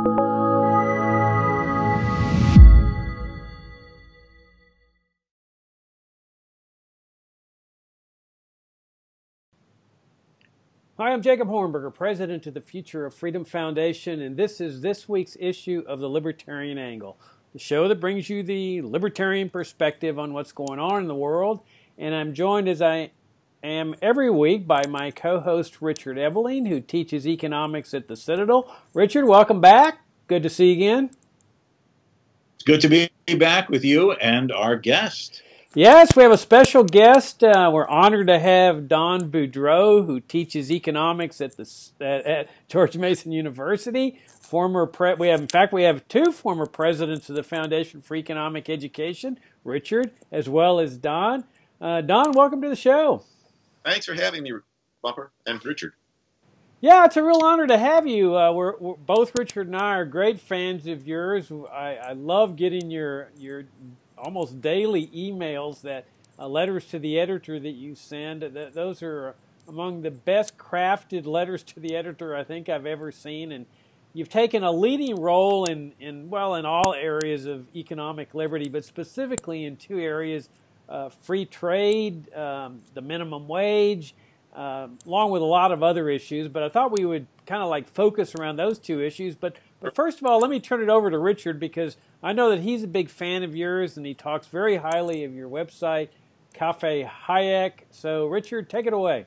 Hi, I'm Jacob Hornberger, president of the Future of Freedom Foundation, and this is this week's issue of the Libertarian Angle, the show that brings you the libertarian perspective on what's going on in the world. And I'm joined, as I am every week, by my co-host Richard Ebeling, who teaches economics at the Citadel. Richard, welcome back. Good to see you again. It's good to be back with you and our guest. Yes, we have a special guest. We're honored to have Don Boudreaux, who teaches economics at George Mason University. In fact, we have two former presidents of the Foundation for Economic Education, Richard as well as Don. Don, welcome to the show. Thanks for having me, Bumper and Richard. Yeah, it's a real honor to have you. We're both Richard and I are great fans of yours. I love getting your almost daily emails, that letters to the editor that you send. Those are among the best crafted letters to the editor I think I've ever seen. And you've taken a leading role in all areas of economic liberty, but specifically in two areas, free trade, the minimum wage, along with a lot of other issues. But I thought we would kind of like focus around those two issues. But first of all, let me turn it over to Richard, because I know that he's a big fan of yours and he talks very highly of your website, Cafe Hayek. So Richard, take it away.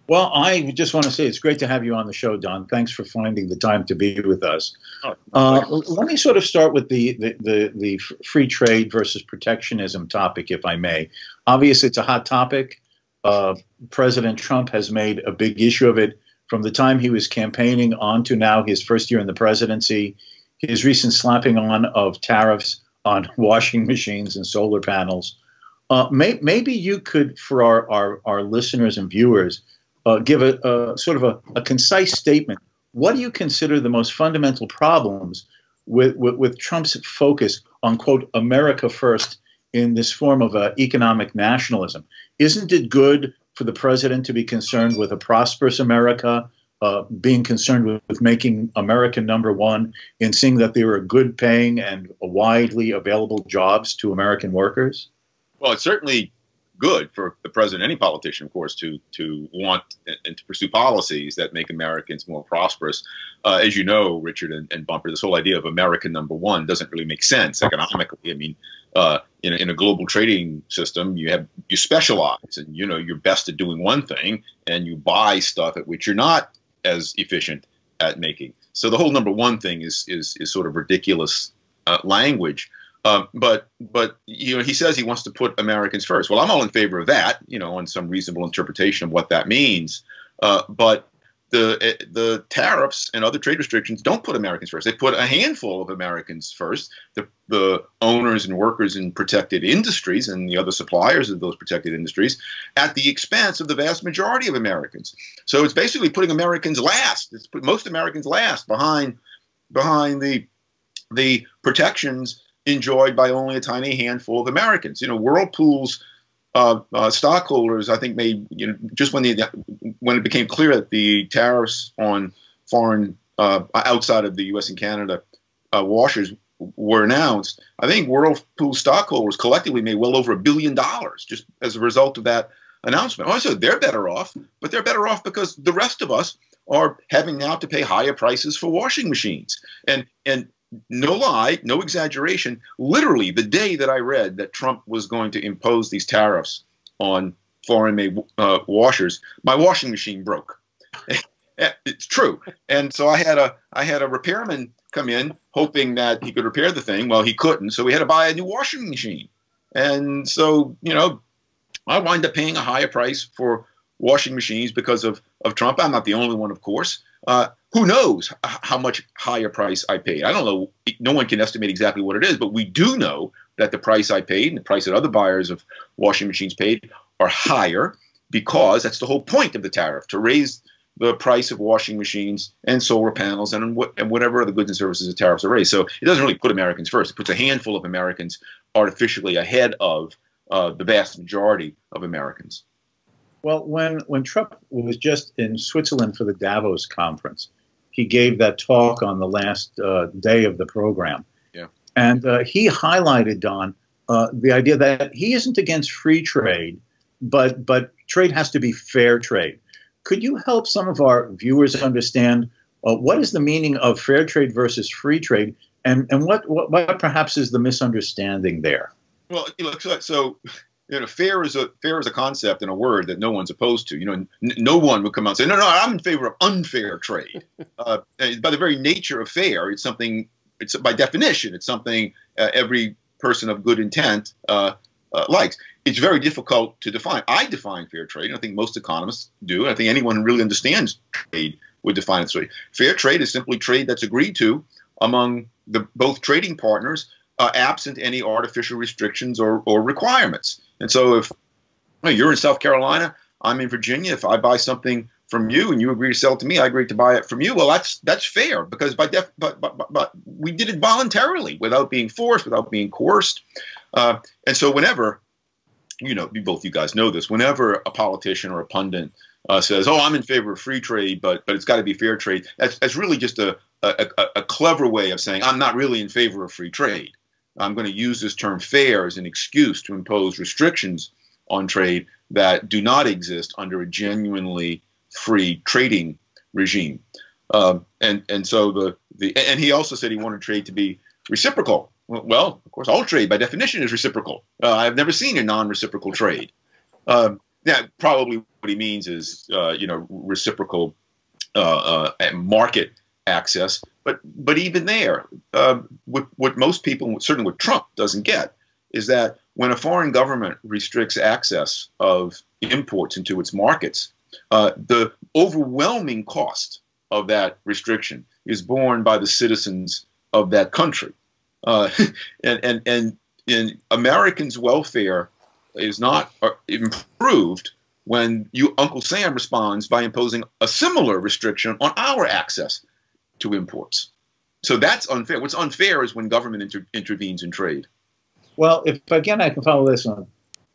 Well, I just want to say it's great to have you on the show, Don. Thanks for finding the time to be with us. Let me sort of start with the free trade versus protectionism topic, if I may. Obviously, it's a hot topic. President Trump has made a big issue of it from the time he was campaigning on to now, his first year in the presidency. His recent slapping on of tariffs on washing machines and solar panels. Maybe you could, for our listeners and viewers, give a sort of a concise statement. What do you consider the most fundamental problems with Trump's focus on, quote, America first in this form of economic nationalism? Isn't it good for the president to be concerned with a prosperous America, being concerned with making America number one, in seeing that there are good paying and widely available jobs to American workers? Well, it's certainly good for the president, any politician, of course, to want and to pursue policies that make Americans more prosperous. As you know, Richard and Bumper, this whole idea of America number one doesn't really make sense economically. I mean, in a global trading system, you specialize, and you're best at doing one thing, and you buy stuff at which you're not as efficient at making. So the whole number one thing is sort of ridiculous language. But he says he wants to put Americans first. Well, I'm all in favor of that, on some reasonable interpretation of what that means. But the tariffs and other trade restrictions don't put Americans first. They put a handful of Americans first, the owners and workers in protected industries and the other suppliers of those protected industries, at the expense of the vast majority of Americans. So it's basically putting Americans last. It's put most Americans last behind the protections enjoyed by only a tiny handful of Americans. Whirlpool's stockholders, I think, made, just when it became clear that the tariffs on foreign outside of the U.S. and Canada washers were announced, I think Whirlpool stockholders collectively made well over $1 billion just as a result of that announcement. Also, they're better off, but they're better off because the rest of us are having now to pay higher prices for washing machines. And no lie, no exaggeration, literally the day that I read that Trump was going to impose these tariffs on foreign-made washers, my washing machine broke. It's true. And so I had a repairman come in hoping that he could repair the thing. Well, he couldn't, so we had to buy a new washing machine. And so, I wind up paying a higher price for washing machines because of Trump. I'm not the only one, of course. Who knows how much higher price I paid? I don't know. No one can estimate exactly what it is, but we do know that the price I paid and the price that other buyers of washing machines paid are higher, because that's the whole point of the tariff, to raise the price of washing machines and solar panels and whatever other goods and services the tariffs are raised. So it doesn't really put Americans first. It puts a handful of Americans artificially ahead of the vast majority of Americans. Well, when Trump was just in Switzerland for the Davos conference, he gave that talk on the last day of the program. Yeah. And he highlighted, Don, the idea that he isn't against free trade, but trade has to be fair trade. Could you help some of our viewers understand what is the meaning of fair trade versus free trade, and what perhaps is the misunderstanding there? Well, so fair is a concept and a word that no one's opposed to. No one would come out and say, no, I'm in favor of unfair trade. By the very nature of fair, it's something. It's by definition, it's something every person of good intent likes. It's very difficult to define. I define fair trade, and I think most economists do. I think anyone who really understands trade would define it this way. Fair trade is simply trade that's agreed to among both trading partners, absent any artificial restrictions or requirements. And so if you're in South Carolina, I'm in Virginia, if I buy something from you and you agree to sell it to me, I agree to buy it from you. Well, that's fair because but we did it voluntarily without being forced, without being coerced. And so whenever, both you guys know this, whenever a politician or a pundit says, "Oh, I'm in favor of free trade, but it's got to be fair trade," that's really just a clever way of saying I'm not really in favor of free trade. I'm going to use this term fair as an excuse to impose restrictions on trade that do not exist under a genuinely free trading regime. And so and he also said he wanted trade to be reciprocal. Well, of course, all trade by definition is reciprocal. I've never seen a non-reciprocal trade. Probably what he means is reciprocal market access. But even there, what most people, certainly what Trump doesn't get, is that when a foreign government restricts access of imports into its markets, the overwhelming cost of that restriction is borne by the citizens of that country. And Americans' welfare is not improved when Uncle Sam responds by imposing a similar restriction on our access to imports. So that's unfair. What's unfair is when government intervenes in trade. Well, if again I can follow this on,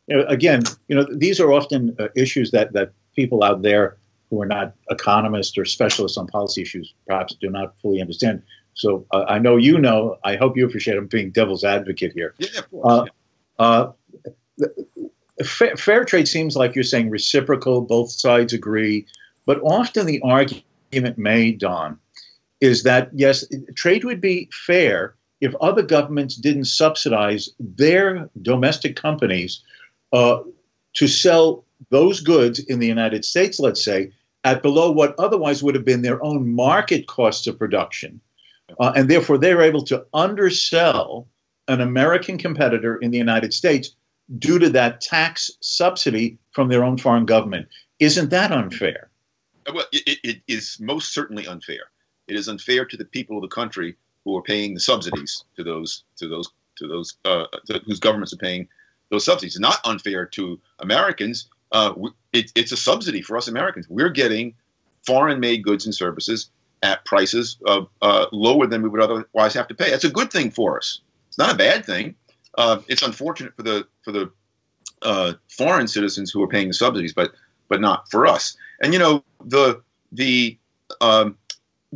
these are often issues that people out there who are not economists or specialists on policy issues perhaps do not fully understand. So I know I hope you appreciate I'm being devil's advocate here. Yeah, of course. Fair trade seems like you're saying reciprocal, both sides agree, but often the argument made, Don, is that, yes, trade would be fair if other governments didn't subsidize their domestic companies to sell those goods in the United States, let's say, at below what otherwise would have been their own market costs of production. And therefore, they're able to undersell an American competitor in the United States due to that tax subsidy from their own foreign government. Isn't that unfair? Well, it is most certainly unfair. It is unfair to the people of the country who are paying the subsidies to those whose governments are paying those subsidies. It's not unfair to Americans. It's a subsidy for us Americans. We're getting foreign-made goods and services at prices lower than we would otherwise have to pay. That's a good thing for us. It's not a bad thing. It's unfortunate for the foreign citizens who are paying the subsidies, but not for us. And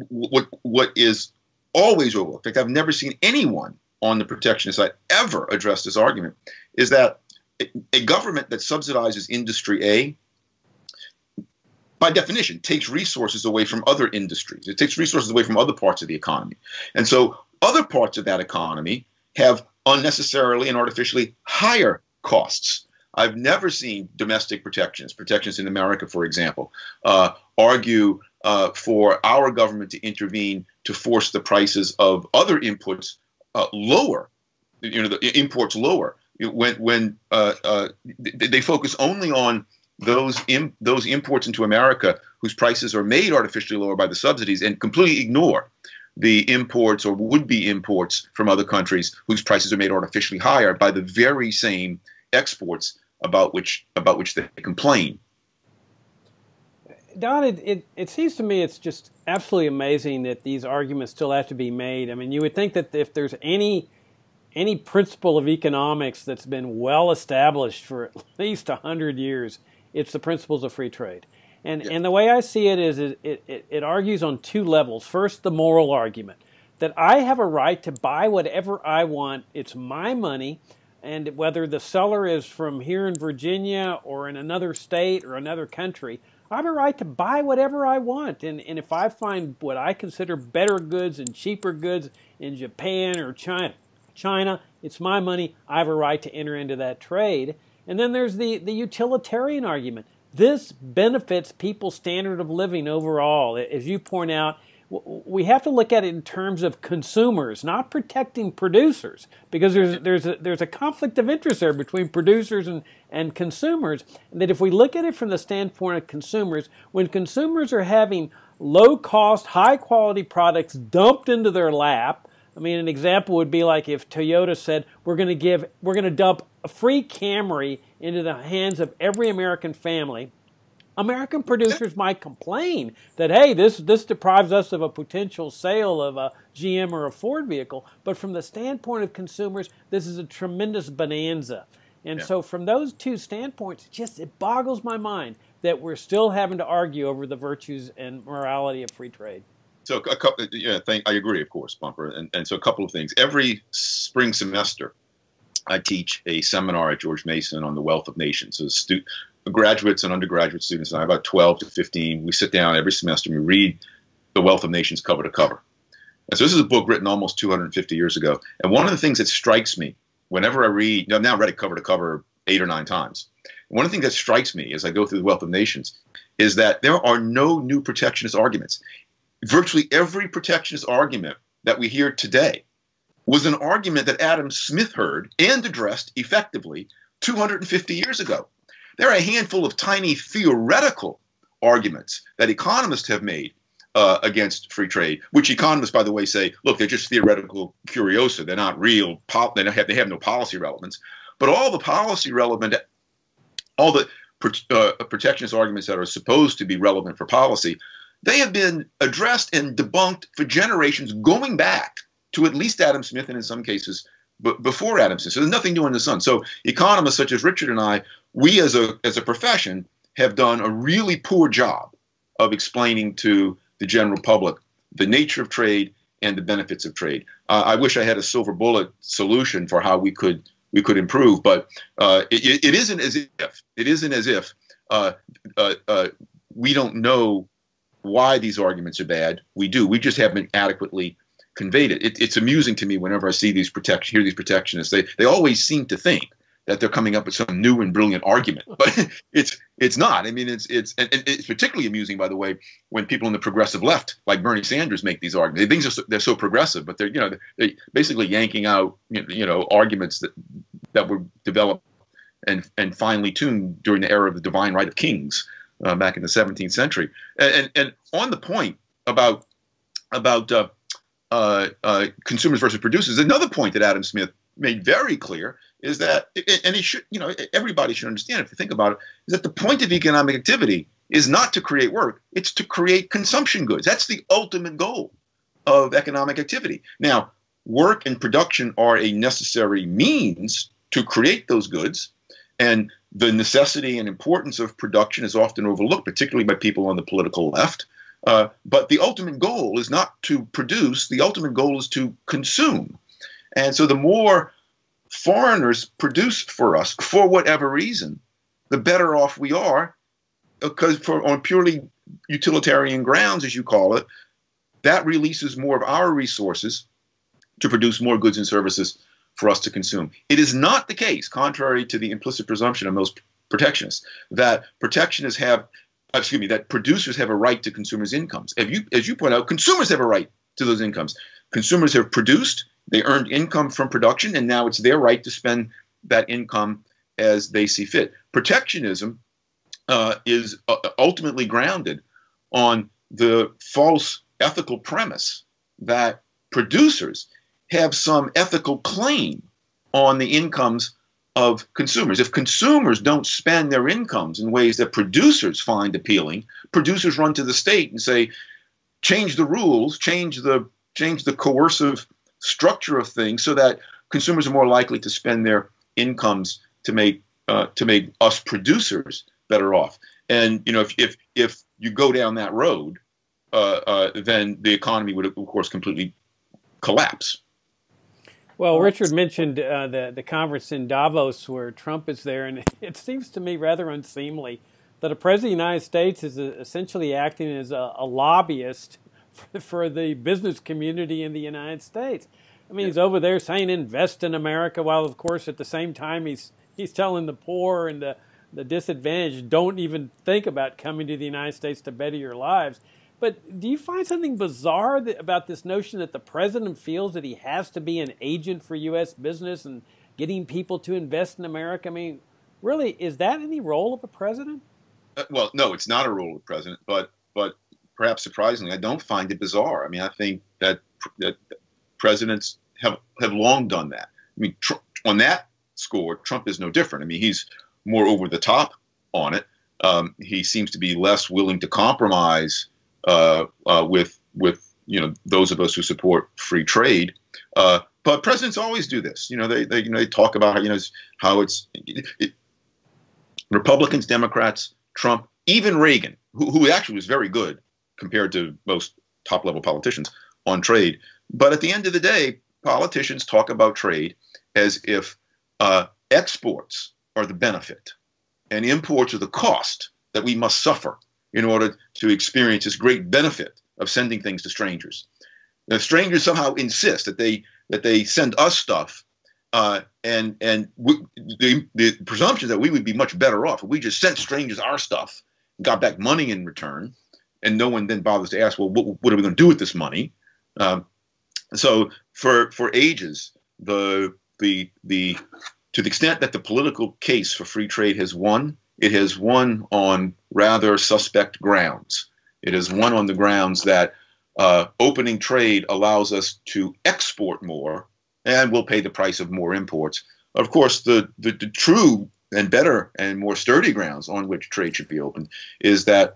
what is always overlooked, in fact, I've never seen anyone on the protectionist side ever address this argument, is that a government that subsidizes industry A, by definition, takes resources away from other industries. It takes resources away from other parts of the economy. And so other parts of that economy have unnecessarily and artificially higher costs. I've never seen domestic protectionists in America, for example, argue for our government to intervene to force the prices of other inputs lower, the imports lower. When they focus only on those imports into America whose prices are made artificially lower by the subsidies and completely ignore the imports or would-be imports from other countries whose prices are made artificially higher by the very same exports about which they complain. Don, it seems to me it's just absolutely amazing that these arguments still have to be made. I mean, you would think that if there's any principle of economics that's been well established for at least 100 years, it's the principles of free trade. And the way I see it is it argues on two levels. First, the moral argument that I have a right to buy whatever I want. It's my money, and whether the seller is from here in Virginia or in another state or another country, I have a right to buy whatever I want. And if I find what I consider better goods and cheaper goods in Japan or China, it's my money. I have a right to enter into that trade. And then there's the utilitarian argument. This benefits people's standard of living overall. As you point out, we have to look at it in terms of consumers, not protecting producers, because there's a conflict of interest there between producers and consumers. And that if we look at it from the standpoint of consumers, when consumers are having low-cost, high-quality products dumped into their lap, I mean, an example would be like if Toyota said, we're going to dump a free Camry into the hands of every American family. American producers might complain that, hey, this deprives us of a potential sale of a GM or a Ford vehicle. But from the standpoint of consumers, this is a tremendous bonanza. And so from those two standpoints, it boggles my mind that we're still having to argue over the virtues and morality of free trade. So a couple, I agree, of course, Bumper. And so a couple of things. Every spring semester, I teach a seminar at George Mason on the wealth of nations. So graduates and undergraduate students, and I have about 12 to 15, we sit down every semester and we read The Wealth of Nations cover to cover. And so this is a book written almost 250 years ago. And one of the things that strikes me whenever I read, I've now read it cover to cover 8 or 9 times. And one of the things that strikes me as I go through The Wealth of Nations is that there are no new protectionist arguments. Virtually every protectionist argument that we hear today was an argument that Adam Smith heard and addressed effectively 250 years ago. There are a handful of tiny theoretical arguments that economists have made against free trade, which economists, by the way, say, look, they're just theoretical curiosa. They're not real. They have no policy relevance. But all the policy relevant, all the protectionist arguments that are supposed to be relevant for policy, they have been addressed and debunked for generations, going back to at least Adam Smith, and in some cases before Adam Smith. So there's nothing new under the sun. So economists such as Richard and I, we as a profession have done a really poor job of explaining to the general public the nature of trade and the benefits of trade. I wish I had a silver bullet solution for how we could improve, but it isn't as if we don't know why these arguments are bad. We do. We just haven't adequately conveyed it. It's amusing to me whenever I see hear these protectionists. They always seem to think that they're coming up with some new and brilliant argument, but it's not. I mean, it's particularly amusing, by the way, when people in the progressive left, like Bernie Sanders, make these arguments. They think they're so progressive, but they're basically yanking out arguments that were developed and finely tuned during the era of the divine right of kings back in the 17th century. And on the point about consumers versus producers, another point that Adam Smith made very clear is that, and he should, everybody should understand if you think about it, is that the point of economic activity is not to create work, it's to create consumption goods. That's the ultimate goal of economic activity. Now, work and production are a necessary means to create those goods, and the necessity and importance of production is often overlooked, particularly by people on the political left. But the ultimate goal is not to produce, the ultimate goal is to consume. And so the more foreigners produce for us, for whatever reason, the better off we are, because on purely utilitarian grounds, as you call it, that releases more of our resources to produce more goods and services for us to consume. It is not the case, contrary to the implicit presumption of most protectionists, that that producers have a right to consumers' incomes. As you point out, consumers have a right to those incomes. Consumers have produced, they earned income from production, and now it's their right to spend that income as they see fit. Protectionism is ultimately grounded on the false ethical premise that producers have some ethical claim on the incomes of consumers. If consumers don't spend their incomes in ways that producers find appealing, producers run to the state and say, change the rules, change the coercive structure of things so that consumers are more likely to spend their incomes to make us producers better off. And if you go down that road, then the economy would, of course, completely collapse. Well, Richard mentioned the conference in Davos where Trump is there, and it seems to me rather unseemly that a president of the United States is essentially acting as a lobbyist for the business community in the United States. I mean, he's over there saying invest in America, while of course at the same time he's telling the poor and the disadvantaged don't even think about coming to the United States to better your lives. But do you find something bizarre about this notion that the president feels that he has to be an agent for U.S. business and getting people to invest in America? I mean, really, is that any role of a president? Well, no, it's not a role of the president, but perhaps surprisingly, I don't find it bizarre. I mean, I think that presidents have long done that. I mean, on that score, Trump is no different. I mean, he's more over the top on it. He seems to be less willing to compromise with those of us who support free trade. But presidents always do this. They talk about how it's Republicans, Democrats, Trump, even Reagan, who actually was very good compared to most top-level politicians on trade. But at the end of the day, politicians talk about trade as if exports are the benefit and imports are the cost that we must suffer in order to experience this great benefit of sending things to strangers. The strangers somehow insist that they send us stuff, and the presumption is that we would be much better off if we just sent strangers our stuff, got back money in return, and no one then bothers to ask, well, what are we going to do with this money? So for ages, to the extent that the political case for free trade has won, it has won on rather suspect grounds. It has won on the grounds that opening trade allows us to export more, and we'll pay the price of more imports. Of course, the true and better and more sturdy grounds on which trade should be opened is the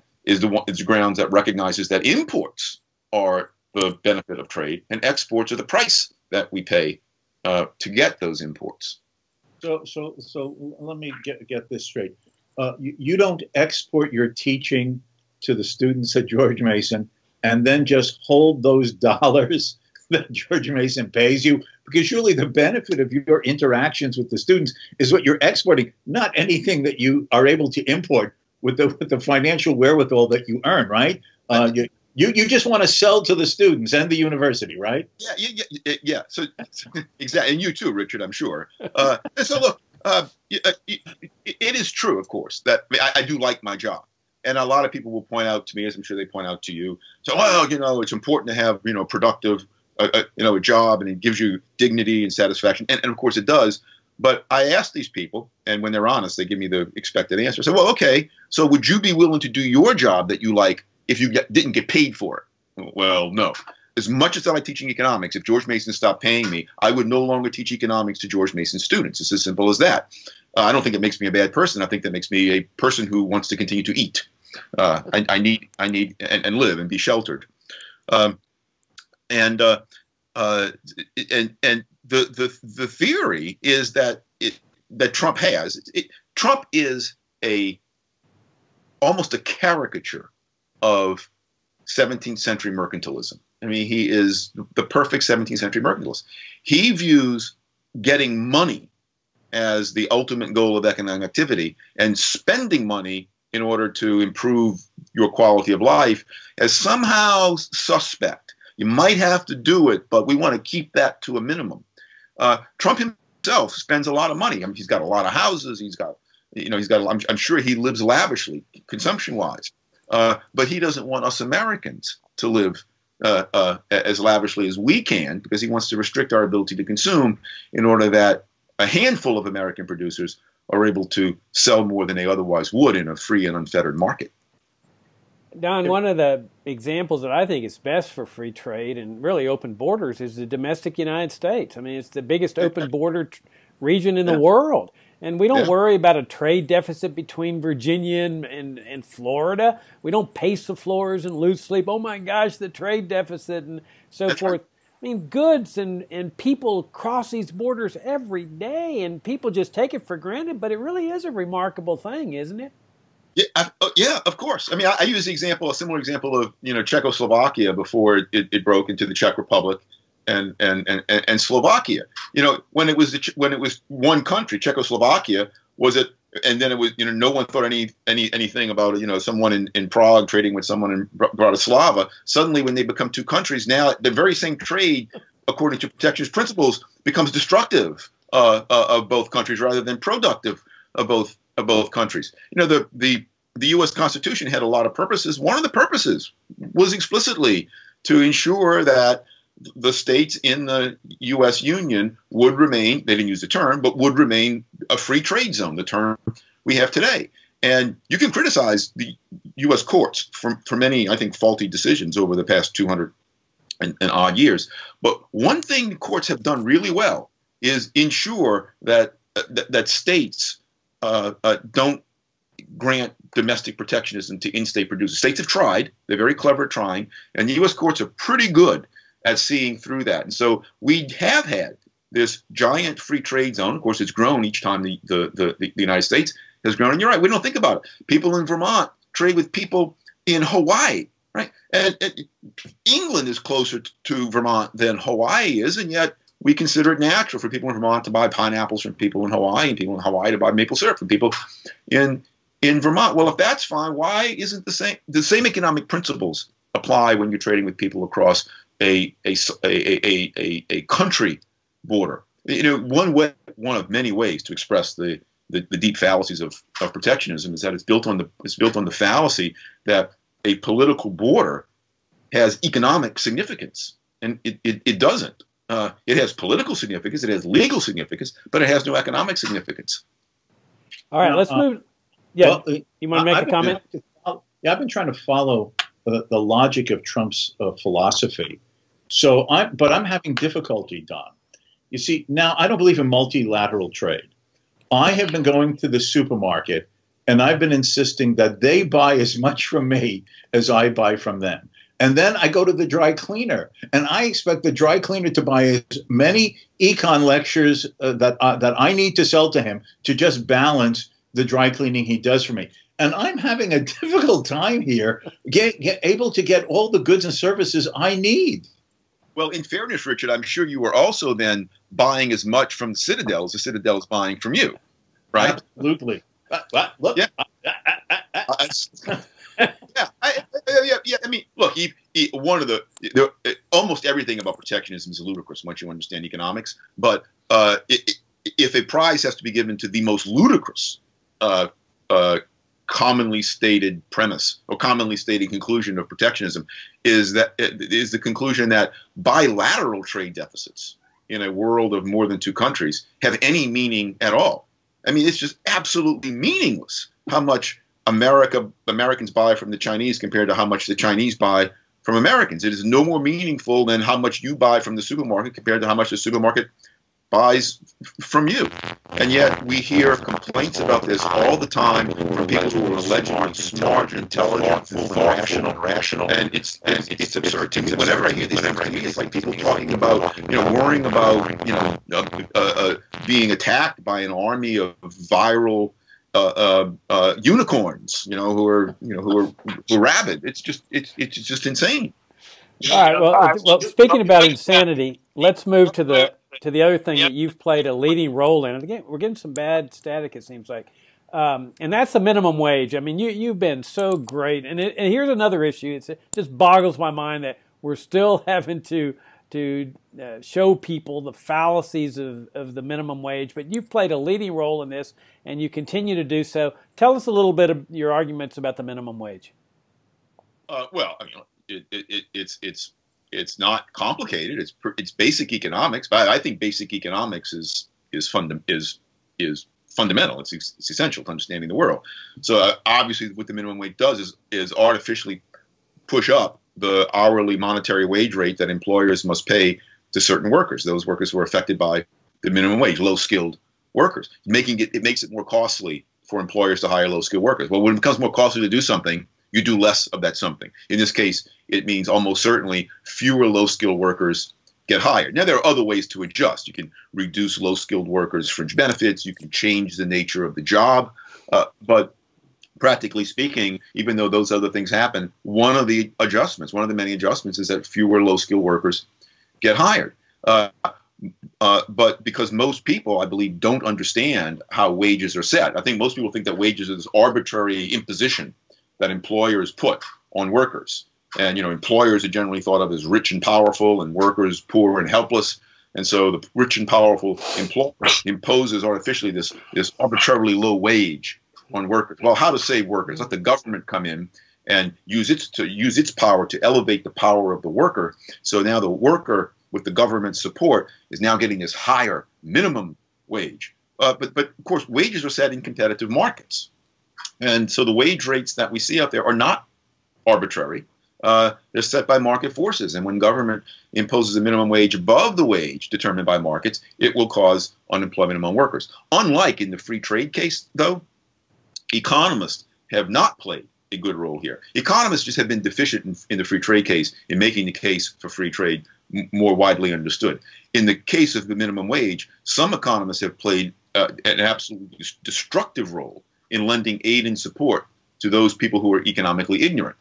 grounds that recognizes that imports are the benefit of trade and exports are the price that we pay to get those imports. So let me get this straight. You don't export your teaching to the students at George Mason and then just hold those dollars that George Mason pays you, because surely the benefit of your interactions with the students is what you're exporting, not anything that you are able to import with the financial wherewithal that you earn, right? You just want to sell to the students and the university, right? Yeah. So exactly, and you too, Richard, I'm sure. So look, it is true, of course, that I do like my job. And a lot of people will point out to me, as I'm sure they point out to you, so, well, it's important to have, productive, a job, and it gives you dignity and satisfaction. And of course it does. But I ask these people, and when they're honest, they give me the expected answer. I say, well, okay, so would you be willing to do your job that you like if you didn't get paid for it? Well, no. As much as I like teaching economics, if George Mason stopped paying me, I would no longer teach economics to George Mason students. It's as simple as that. I don't think it makes me a bad person. I think that makes me a person who wants to continue to eat. I need and live and be sheltered. And the theory is that Trump has. Trump is almost a caricature of 17th century mercantilism. I mean, he is the perfect 17th century mercantilist. He views getting money as the ultimate goal of economic activity, and spending money in order to improve your quality of life as somehow suspect. You might have to do it, but we want to keep that to a minimum. Trump himself spends a lot of money. I mean, he's got a lot of houses. I'm sure he lives lavishly, consumption-wise. But he doesn't want us Americans to live as lavishly as we can, because he wants to restrict our ability to consume in order that a handful of American producers are able to sell more than they otherwise would in a free and unfettered market. Don, one of the examples that I think is best for free trade and really open borders is the domestic United States. I mean, it's the biggest open border region in the world. And we don't worry about a trade deficit between Virginia and Florida. We don't pace the floors and lose sleep. Oh, my gosh, the trade deficit and so forth. I mean, goods and people cross these borders every day, and people just take it for granted. But it really is a remarkable thing, isn't it? Yeah, of course. I mean, I use a similar example of Czechoslovakia before it broke into the Czech Republic and Slovakia. When it was one country, Czechoslovakia was it, and then it was no one thought anything about someone in Prague trading with someone in Bratislava. Suddenly, when they become two countries, now the very same trade, according to protectionist principles, becomes destructive of both countries rather than productive of both countries. The U.S. Constitution had a lot of purposes. One of the purposes was explicitly to ensure that the states in the U.S. Union would remain, they didn't use the term, but would remain a free trade zone, the term we have today. And you can criticize the U.S. courts for many, I think, faulty decisions over the past 200 and odd years. But one thing the courts have done really well is ensure that states don't grant domestic protectionism to in-state producers. States have tried. They're very clever at trying. And the U.S. courts are pretty good at seeing through that. And so we have had this giant free trade zone. Of course, it's grown each time the United States has grown. And you're right, we don't think about it. People in Vermont trade with people in Hawaii, right? And England is closer to Vermont than Hawaii is, and yet we consider it natural for people in Vermont to buy pineapples from people in Hawaii, and people in Hawaii to buy maple syrup from people in Vermont. Well, if that's fine, why isn't the same economic principles apply when you're trading with people across a country border? One of many ways to express the deep fallacies of protectionism is that it's built on the fallacy that a political border has economic significance, and it doesn't. It has political significance, it has legal significance, but it has no economic significance. All right, let's move. Yeah, well, you want to make a comment? I've been trying to follow the logic of Trump's philosophy. But I'm having difficulty, Don. You see, now I don't believe in multilateral trade. I have been going to the supermarket and I've been insisting that they buy as much from me as I buy from them. And then I go to the dry cleaner and I expect the dry cleaner to buy as many econ lectures that I need to sell to him to just balance the dry cleaning he does for me. And I'm having a difficult time here able to get all the goods and services I need. Well, in fairness, Richard, I'm sure you were also then buying as much from the Citadel as the Citadel is buying from you, right? Absolutely. Look. Yeah. Yeah. I mean, look, almost everything about protectionism is ludicrous once you understand economics. But if a prize has to be given to the most ludicrous commonly stated premise or commonly stated conclusion of protectionism is the conclusion that bilateral trade deficits in a world of more than two countries have any meaning at all. I mean, it's just absolutely meaningless how much Americans buy from the Chinese compared to how much the Chinese buy from Americans. It is no more meaningful than how much you buy from the supermarket compared to how much the supermarket buys from you. And yet we hear complaints about this all the time from people who are allegedly smart, intelligent, rational, and it's absurd to me. Whenever I hear these things, to me, it's like people talking about, worrying about, being attacked by an army of viral unicorns, who are rabid. It's just insane. All right. Well, speaking about insanity, let's move to the other thing that you've played a leading role in. And again, we're getting some bad static, it seems like, and that's the minimum wage. I mean, you've been so great, and here's another issue. It just boggles my mind that we're still having to show people the fallacies of the minimum wage. But you've played a leading role in this, and you continue to do so. Tell us a little bit of your arguments about the minimum wage. Well, I mean, it's not complicated. It's basic economics, but I think basic economics is fundamental. It's essential to understanding the world. So obviously, what the minimum wage does is artificially push up the hourly monetary wage rate that employers must pay to certain workers. Those workers who are affected by the minimum wage, low-skilled workers. It makes it more costly for employers to hire low-skilled workers. Well, when it becomes more costly to do something, you do less of that something. In this case, it means almost certainly fewer low-skilled workers get hired. Now, there are other ways to adjust. You can reduce low-skilled workers' fringe benefits. You can change the nature of the job. But practically speaking, even though those other things happen, one of the many adjustments is that fewer low-skilled workers get hired. But because most people, I believe, don't understand how wages are set. I think most people think that wages is arbitrary imposition that employers put on workers. And, employers are generally thought of as rich and powerful and workers poor and helpless. And so the rich and powerful employer imposes artificially this arbitrarily low wage on workers. Well, how to save workers? Let the government come in and use its power to elevate the power of the worker. So now the worker, with the government's support, is now getting this higher minimum wage. But of course, wages are set in competitive markets. And so the wage rates that we see out there are not arbitrary. They're set by market forces. And when government imposes a minimum wage above the wage determined by markets, it will cause unemployment among workers. Unlike in the free trade case, though, economists have not played a good role here. Economists just have been deficient in the free trade case in making the case for free trade more widely understood. In the case of the minimum wage, some economists have played an absolutely destructive role in lending aid and support to those people who are economically ignorant.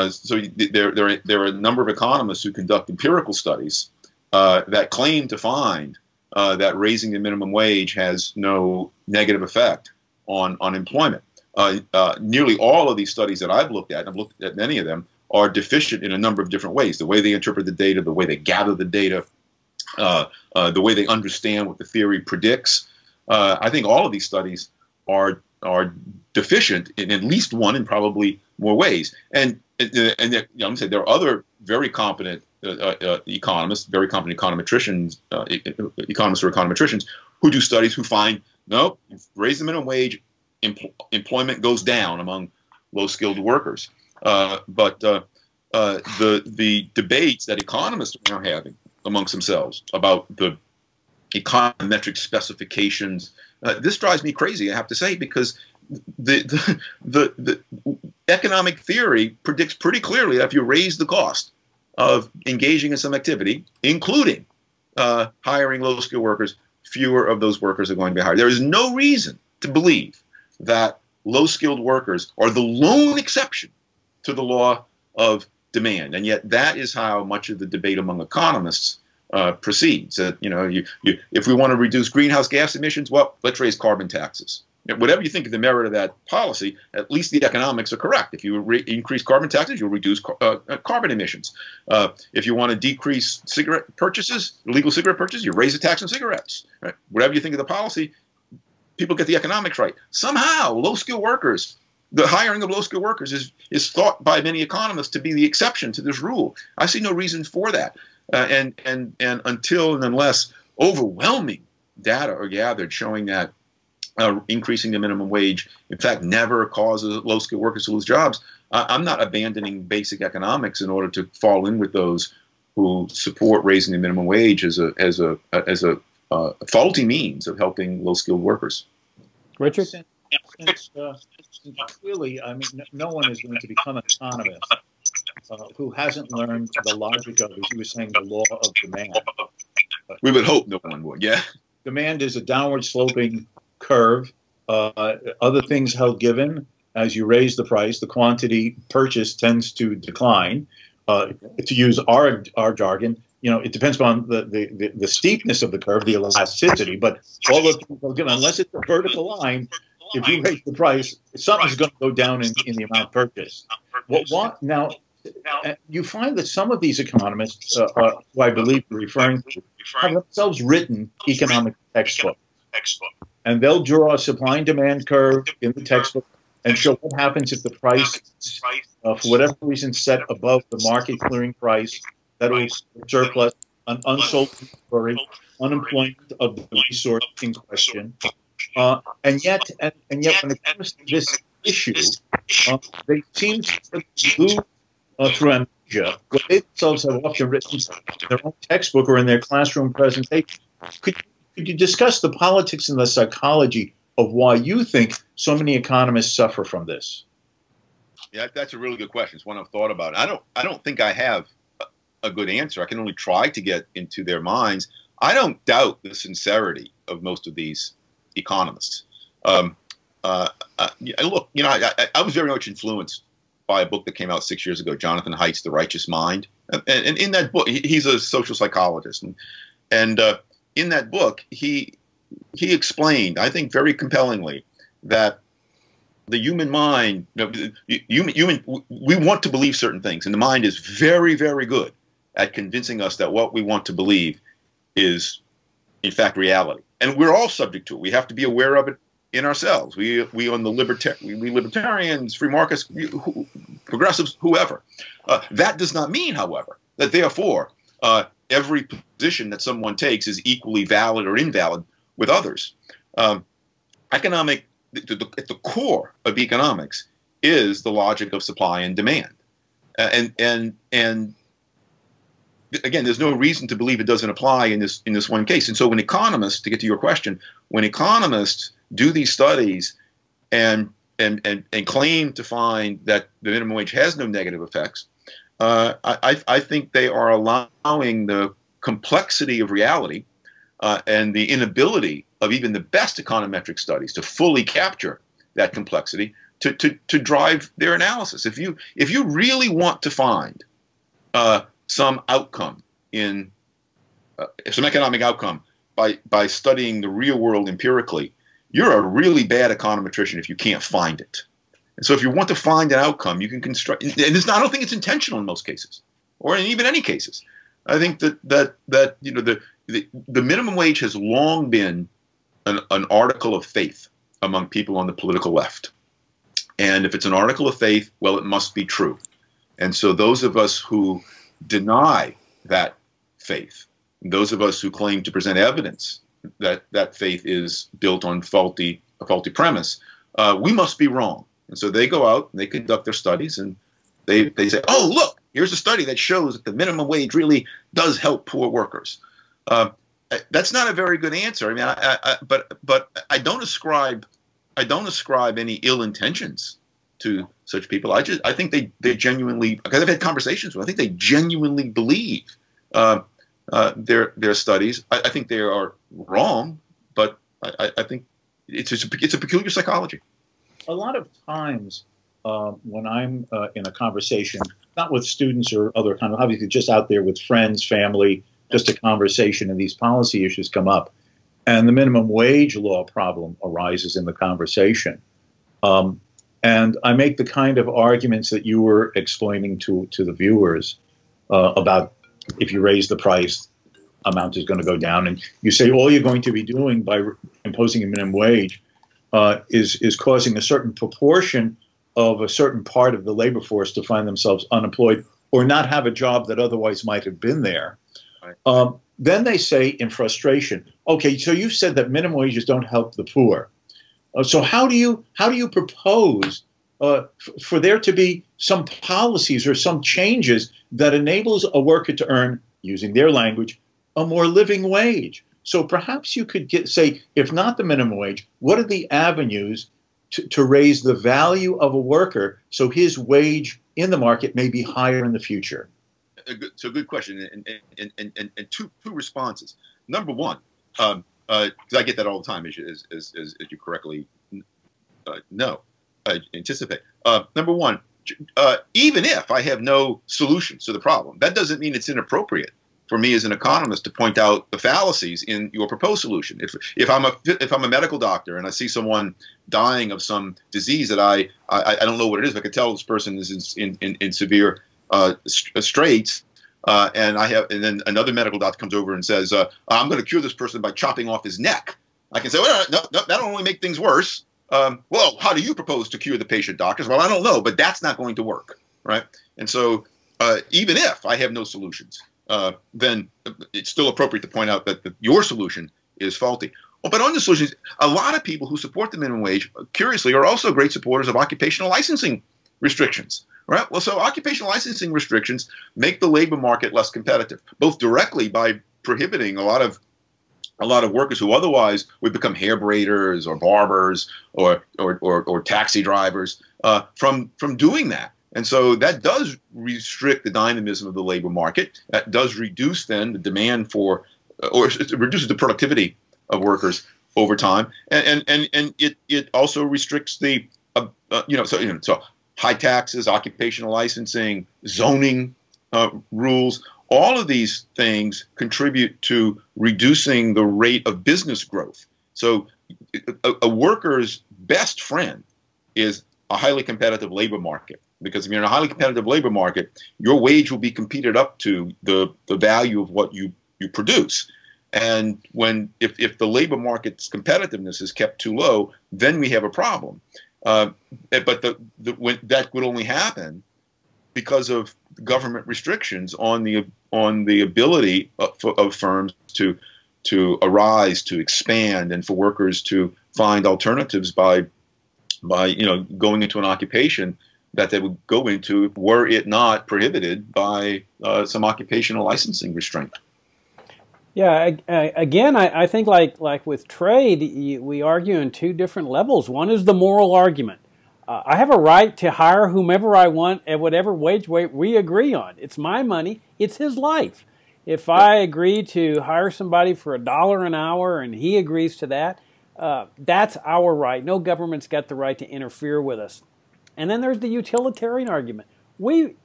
So there are a number of economists who conduct empirical studies that claim to find that raising the minimum wage has no negative effect on unemployment. Nearly all of these studies that I've looked at, and I've looked at many of them, are deficient in a number of different ways. The way they interpret the data, the way they gather the data, the way they understand what the theory predicts. I think all of these studies are deficient in at least one and probably more ways. And I'm saying there are other very competent economists, very competent econometricians, economists or econometricians who do studies who find, no, raise the minimum wage, employment goes down among low-skilled workers. But the debates that economists are now having amongst themselves about the econometric specifications, this drives me crazy, I have to say, because the economic theory predicts pretty clearly that if you raise the cost of engaging in some activity, including hiring low-skilled workers, fewer of those workers are going to be hired. There is no reason to believe that low-skilled workers are the lone exception to the law of demand, and yet that is how much of the debate among economists proceeds. If we want to reduce greenhouse gas emissions, well, let's raise carbon taxes. Whatever you think of the merit of that policy, at least the economics are correct. If you increase carbon taxes, you'll reduce carbon emissions. If you want to decrease cigarette purchases, illegal cigarette purchases, you raise the tax on cigarettes. Right? Whatever you think of the policy, people get the economics right. Somehow, low-skilled workers, the hiring of low-skilled workers is thought by many economists to be the exception to this rule. I see no reason for that. And until and unless overwhelming data are gathered showing that increasing the minimum wage, in fact, never causes low-skilled workers to lose jobs, I'm not abandoning basic economics in order to fall in with those who support raising the minimum wage as a faulty means of helping low-skilled workers. Richard? Clearly, I mean, no one is going to become an economist who hasn't learned the logic of, as you were saying, the law of demand. We would hope no one would, yeah. Demand is a downward sloping curve. Other things held given, as you raise the price, the quantity purchased tends to decline. To use our jargon, it depends upon the steepness of the curve, the elasticity, but all of things held given, unless it's a vertical line, if you raise the price, something's going to go down in the amount purchased. Now, you find that some of these economists, who I believe you're referring to, have themselves written economic textbooks. And they'll draw a supply and demand curve in the textbook and show what happens if the price, for whatever reason, set above the market clearing price. That'll surplus an unsold inventory, unemployment of the resource in question. And yet, when it comes to this issue, they seem to lose through amnesia what they themselves have often written in their own textbook or in their classroom presentation. Could you discuss the politics and the psychology of why you think so many economists suffer from this? Yeah, that's a really good question. It's one I've thought about. I don't think I have a good answer. I can only try to get into their minds. I don't doubt the sincerity of most of these economists. look, I was very much influenced by a book that came out 6 years ago, Jonathan Haidt's The Righteous Mind. And in that book, he's a social psychologist. And in that book, he explained, I think very compellingly, that the human mind, we want to believe certain things. And the mind is very, very good at convincing us that what we want to believe is, in fact, reality. And we're all subject to it. We have to be aware of it in ourselves. We on the libertarians, free markets, progressives, whoever. That does not mean, however, that therefore every position that someone takes is equally valid or invalid with others. At the core of economics is the logic of supply and demand, and again, there's no reason to believe it doesn't apply in this one case. And so when economists, to get to your question, when economists do these studies and claim to find that the minimum wage has no negative effects, I think they are allowing the complexity of reality and the inability of even the best econometric studies to fully capture that complexity to drive their analysis. If you really want to find some outcome in some economic outcome by studying the real world empirically, you're a really bad econometrician if you can't find it. And so if you want to find an outcome, you can construct, and I don't think it's intentional in most cases, or in even any cases. I think that the minimum wage has long been an article of faith among people on the political left. And if it's an article of faith, well, it must be true. And so those of us who deny that faith, those of us who claim to present evidence that that faith is built on a faulty premise, we must be wrong. And so they go out and they conduct their studies and they say, oh, look, here's a study that shows that the minimum wage really does help poor workers. That's not a very good answer. I mean, but I don't ascribe any ill intentions to such people. I think they genuinely, because I've had conversations with them, I think they genuinely believe their studies. I think they are wrong, but I think it's a peculiar psychology. A lot of times when I'm in a conversation, not with students or other kind of, obviously just out there with friends, family, just a conversation, and these policy issues come up, and the minimum wage law problem arises in the conversation. And I make the kind of arguments that you were explaining to the viewers about if you raise the price, amount is going to go down. And you say all you're going to be doing by imposing a minimum wage is causing a certain proportion of a certain part of the labor force to find themselves unemployed or not have a job that otherwise might have been there. Right. Then they say in frustration, okay, so you said that minimum wages don't help the poor. So how do you propose for there to be some policies or some changes that enables a worker to earn, using their language, a more living wage? So perhaps you could say, if not the minimum wage, what are the avenues to raise the value of a worker so his wage in the market may be higher in the future? So good question, and two responses. Number one, because I get that all the time, as you correctly anticipate. Number one, even if I have no solutions to the problem, that doesn't mean it's inappropriate for me as an economist to point out the fallacies in your proposed solution. If I'm a medical doctor and I see someone dying of some disease that I don't know what it is, I can tell this person is in severe straits, and then another medical doctor comes over and says, I'm going to cure this person by chopping off his neck. I can say, well, no, that'll only make things worse. Well, how do you propose to cure the patient, doctors? Well, I don't know, but that's not going to work, right? And so even if I have no solutions, then it's still appropriate to point out that your solution is faulty. Well, but on the solutions, a lot of people who support the minimum wage, curiously, are also great supporters of occupational licensing restrictions. Right. Well, so occupational licensing restrictions make the labor market less competitive, both directly by prohibiting a lot of workers who otherwise would become hair braiders or barbers or taxi drivers from doing that. And so that does restrict the dynamism of the labor market. That does reduce then the demand for, or it reduces the productivity of workers over time, and it also restricts the so high taxes, occupational licensing, zoning rules. All of these things contribute to reducing the rate of business growth. So a worker's best friend is a highly competitive labor market, because if you're in a highly competitive labor market, your wage will be competed up to the value of what you produce. And if the labor market's competitiveness is kept too low, then we have a problem. But that would only happen because of government restrictions on the ability of firms to arise, to expand, and for workers to find alternatives by going into an occupation that they would go into were it not prohibited by some occupational licensing restraint. Yeah, again, I think like with trade, we argue in two different levels. One is the moral argument. I have a right to hire whomever I want at whatever wage rate we agree on. It's my money. It's his life. If I agree to hire somebody for $1 an hour and he agrees to that, that's our right. No government's got the right to interfere with us. And then there's the utilitarian argument.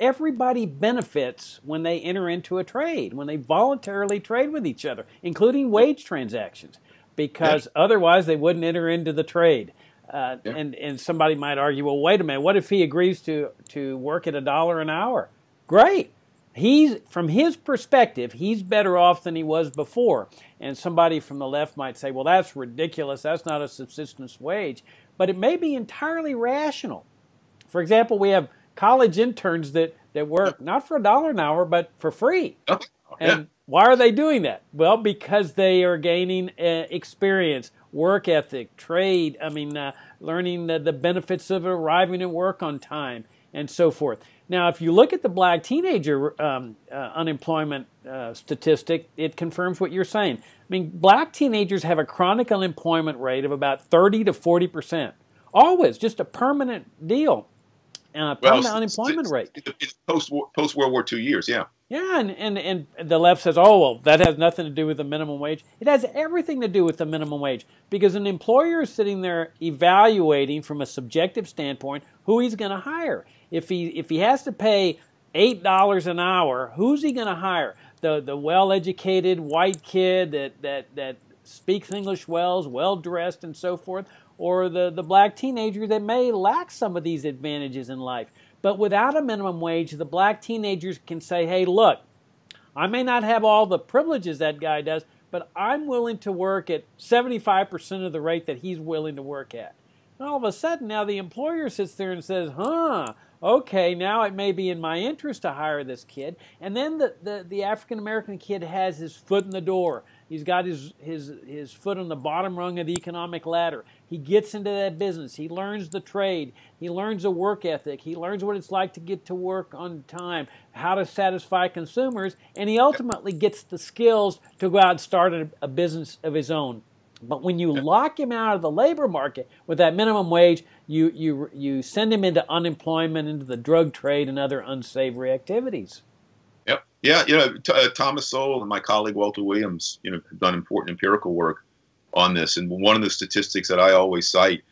Everybody benefits when they enter into a trade, when they voluntarily trade with each other, including wage transactions, because otherwise they wouldn't enter into the trade. And somebody might argue, well, wait a minute, what if he agrees to work at $1 an hour? Great. From his perspective, he's better off than he was before. And somebody from the left might say, well, that's ridiculous. That's not a subsistence wage. But it may be entirely rational. For example, we have college interns that work not for $1 an hour, but for free. And why are they doing that? Well, because they are gaining experience, work ethic, trade, learning the benefits of arriving at work on time, and so forth. Now, if you look at the black teenager unemployment statistic, it confirms what you're saying. Black teenagers have a chronic unemployment rate of about 30 to 40%. Always, just a permanent deal. Permanent unemployment rate. It's post-World War II years, yeah. Yeah, and the left says, oh, well, that has nothing to do with the minimum wage. It has everything to do with the minimum wage, because an employer is sitting there evaluating from a subjective standpoint who he's going to hire. If he has to pay $8 an hour, who's he going to hire? The well-educated white kid that speaks English well, is well-dressed, and so forth, or the black teenager that may lack some of these advantages in life. But without a minimum wage, the black teenagers can say, hey, look, I may not have all the privileges that guy does, but I'm willing to work at 75% of the rate that he's willing to work at. And all of a sudden, now the employer sits there and says, okay, now it may be in my interest to hire this kid. And then the African-American kid has his foot in the door. He's got his foot on the bottom rung of the economic ladder. He gets into that business. He learns the trade. He learns a work ethic. He learns what it's like to get to work on time, how to satisfy consumers, and he ultimately gets the skills to go out and start a business of his own. But when you lock him out of the labor market with that minimum wage, you send him into unemployment, into the drug trade, and other unsavory activities. Yep. Yeah. Thomas Sowell and my colleague Walter Williams, have done important empirical work on this. And one of the statistics that I always cite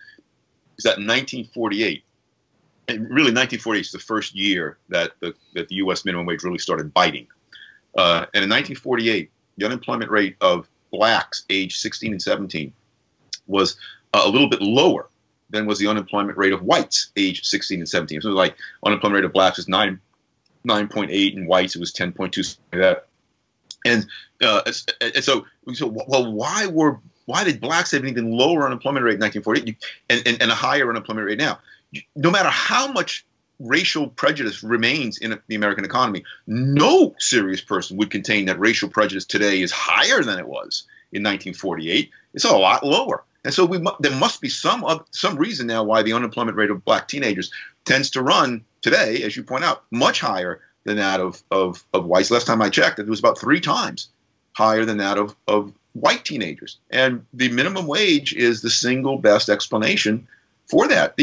is that in 1948, and really 1948 is the first year that the U.S. minimum wage really started biting. And in 1948, the unemployment rate of blacks aged 16 and 17 was a little bit lower than was the unemployment rate of whites aged 16 and 17. So like unemployment rate of blacks was 9.8, and whites it was 10.2, like that. And so well, why did blacks have an even lower unemployment rate in 1948 and a higher unemployment rate now? No matter how much racial prejudice remains in the American economy, no serious person would contain that racial prejudice today is higher than it was in 1948. It's a lot lower. And so there must be some reason now why the unemployment rate of black teenagers tends to run today, as you point out, much higher than that of whites. Last time I checked, it was about 3 times higher than that of white teenagers. And the minimum wage is the single best explanation for that.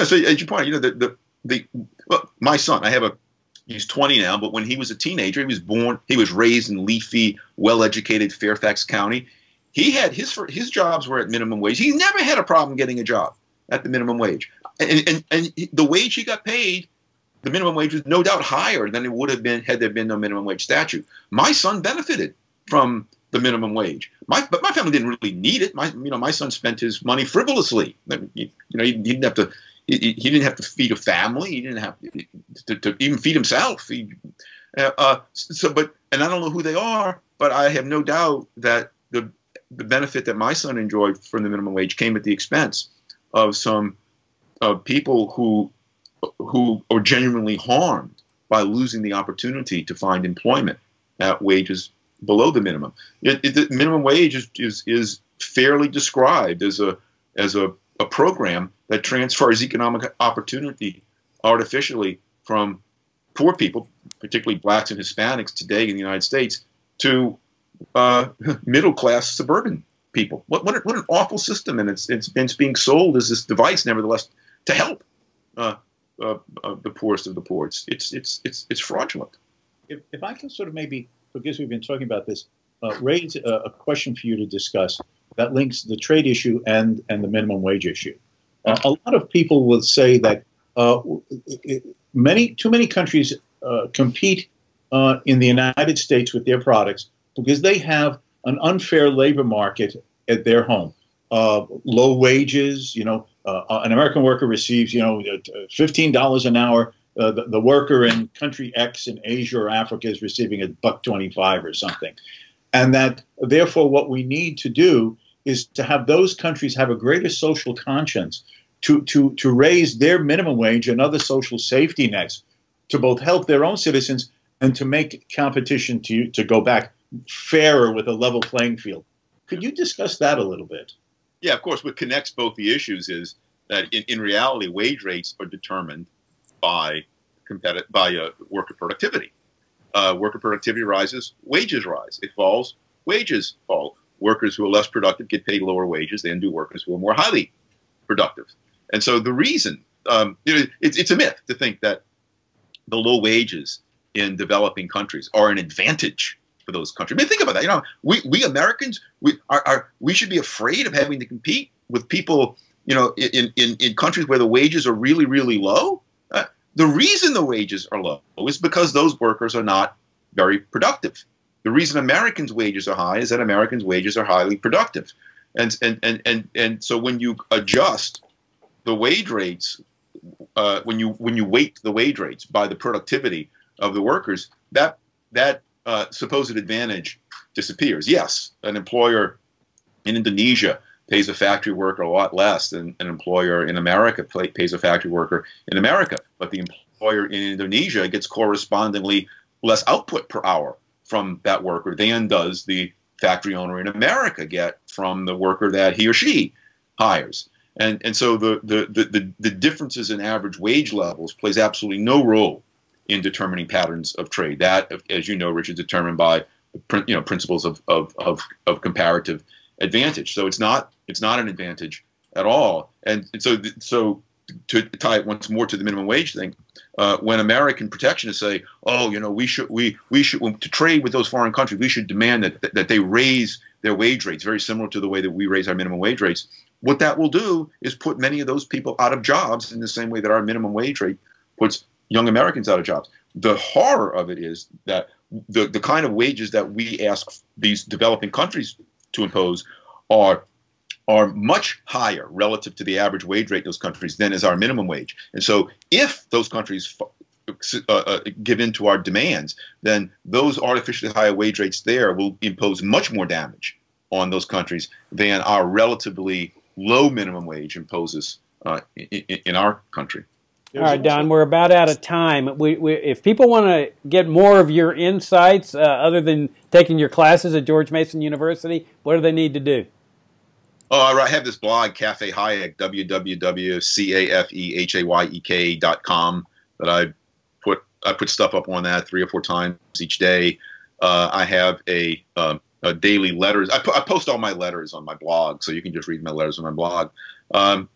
So as you point out, my son, he's 20 now, but when he was a teenager, he was raised in leafy, well-educated Fairfax County. he had his jobs were at minimum wage. He never had a problem getting a job at the minimum wage. And the wage he got paid, the minimum wage was no doubt higher than it would have been had there been no minimum wage statute. My son benefited from the minimum wage. But my family didn't really need it. My son spent his money frivolously. He didn't have to. He didn't have to feed a family. He didn't have to even feed himself. And I don't know who they are, but I have no doubt that the benefit that my son enjoyed from the minimum wage came at the expense of some people who are genuinely harmed by losing the opportunity to find employment at wages below the minimum. The minimum wage is fairly described as a program that transfers economic opportunity artificially from poor people, particularly blacks and Hispanics today in the United States, to middle-class suburban people. What an awful system, and it's being sold as this device, nevertheless, to help the poorest of the poor. It's fraudulent. If I can sort of maybe, because we've been talking about this, raise a question for you to discuss that links the trade issue and the minimum wage issue. A lot of people will say that too many countries compete in the United States with their products because they have an unfair labor market at their home. Low wages, an American worker receives, $15 an hour. The worker in country X in Asia or Africa is receiving $1.25 or something. And that, therefore, what we need to do is to have those countries have a greater social conscience to raise their minimum wage and other social safety nets to both help their own citizens and to make competition to go back fairer with a level playing field. Could you discuss that a little bit? Yeah, of course. What connects both the issues is that in reality, wage rates are determined by worker productivity. Worker productivity rises, wages rise. It falls, wages fall. Workers who are less productive get paid lower wages than do workers who are more highly productive. And so the reason, it's a myth to think that the low wages in developing countries are an advantage for those countries. I mean, think about that. We Americans, we should be afraid of having to compete with people, in countries where the wages are really, really low. The reason the wages are low is because those workers are not very productive. The reason Americans' wages are high is that Americans' wages are highly productive. And so when you adjust the wage rates, when you weight the wage rates by the productivity of the workers, that supposed advantage disappears. Yes, an employer in Indonesia pays a factory worker a lot less than an employer in America pays a factory worker in America. But the employer in Indonesia gets correspondingly less output per hour from that worker than does the factory owner in America get from the worker that he or she hires. And so the differences in average wage levels plays absolutely no role in determining patterns of trade. That, as you know, Rich, is determined by principles of comparative advantage. So it's not an advantage at all. And so to tie it once more to the minimum wage thing, when American protectionists say, we should to trade with those foreign countries, we should demand that they raise their wage rates very similar to the way that we raise our minimum wage rates. What that will do is put many of those people out of jobs in the same way that our minimum wage rate puts young Americans out of jobs. The horror of it is that the kind of wages that we ask these developing countries to impose are much higher relative to the average wage rate in those countries than is our minimum wage. And so if those countries give in to our demands, then those artificially higher wage rates there will impose much more damage on those countries than our relatively low minimum wage imposes in our country. All right, Don, we're about out of time. If people want to get more of your insights, other than taking your classes at George Mason University, what do they need to do? Oh, I have this blog, Cafe Hayek, www.cafehayek.com, that I put stuff up on that 3 or 4 times each day. I have a daily letters. I post all my letters on my blog, so you can just read my letters on my blog,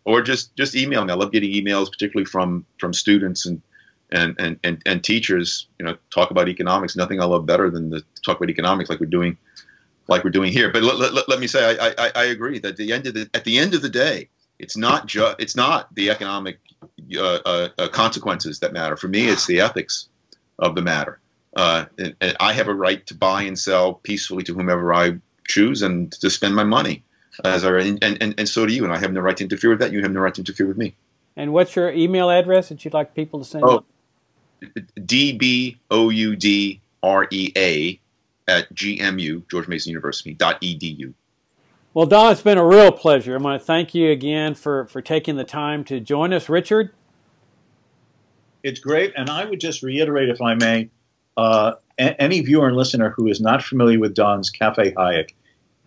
or just email me. I love getting emails, particularly from students and teachers. Talk about economics. Nothing I love better than to talk about economics, like we're doing like we're doing here. But let me say, I agree that at the end of the day, it's not the economic consequences that matter. For me, it's the ethics of the matter. And I have a right to buy and sell peacefully to whomever I choose and to spend my money. And so do you. And I have no right to interfere with that. You have no right to interfere with me. And what's your email address that you'd like people to send? Oh, DBOUDREA at GMU, George Mason University, .edu. Well, Don, it's been a real pleasure. I want to thank you again for taking the time to join us. Richard? It's great, and I would just reiterate, if I may, any viewer and listener who is not familiar with Don's Cafe Hayek,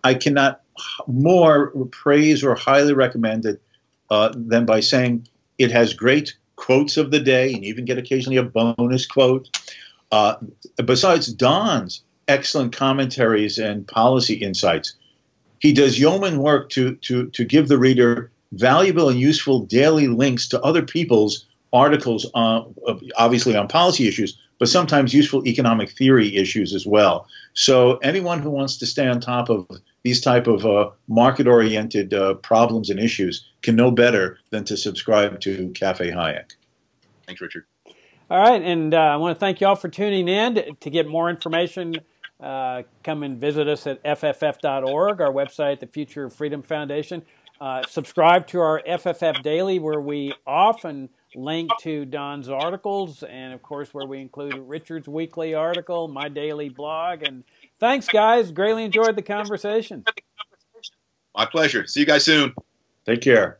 I cannot more praise or highly recommend it than by saying it has great quotes of the day, and you even get occasionally a bonus quote. Besides Don's excellent commentaries and policy insights, he does yeoman work to give the reader valuable and useful daily links to other people's articles, obviously on policy issues, but sometimes useful economic theory issues as well. So anyone who wants to stay on top of these type of market-oriented problems and issues can know better than to subscribe to Cafe Hayek. Thanks, Richard. All right, and I want to thank you all for tuning in. To get more information, come and visit us at fff.org, our website, the Future of Freedom Foundation. Subscribe to our FFF Daily, where we often link to Don's articles, and of course where we include Richard's weekly article, my daily blog. And thanks, guys. Greatly enjoyed the conversation. My pleasure. See you guys soon. Take care.